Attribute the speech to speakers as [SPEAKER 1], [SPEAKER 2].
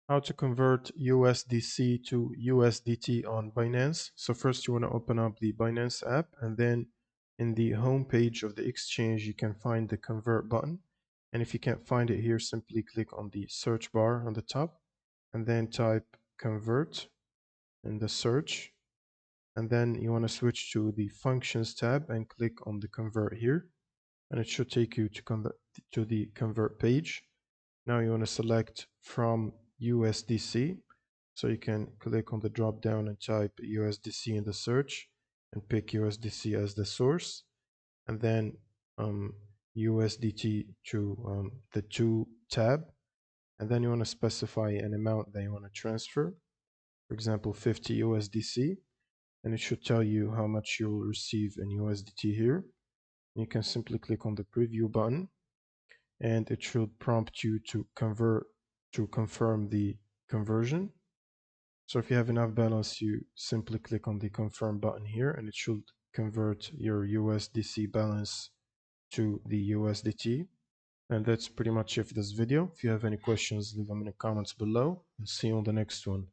[SPEAKER 1] How to convert USDC to USDT on Binance. So first you want to open up the Binance app, and then in the home page of the exchange you can find the convert button. And if you can't find it here, simply click on the search bar on the top and then type convert in the search. And then you want to switch to the functions tab and click on the convert here, and it should take you to the convert page. Now you want to select from USDC, so you can click on the drop down and type USDC in the search and pick USDC as the source, and then USDT to the to tab, and then you want to specify an amount that you want to transfer, for example 50 USDC, and it should tell you how much you will receive in USDT here. You can simply click on the preview button and it should prompt you to confirm the conversion. So if you have enough balance, you simply click on the confirm button here and it should convert your USDC balance to the USDT. And that's pretty much it for this video. If you have any questions, leave them in the comments below, and see you on the next one.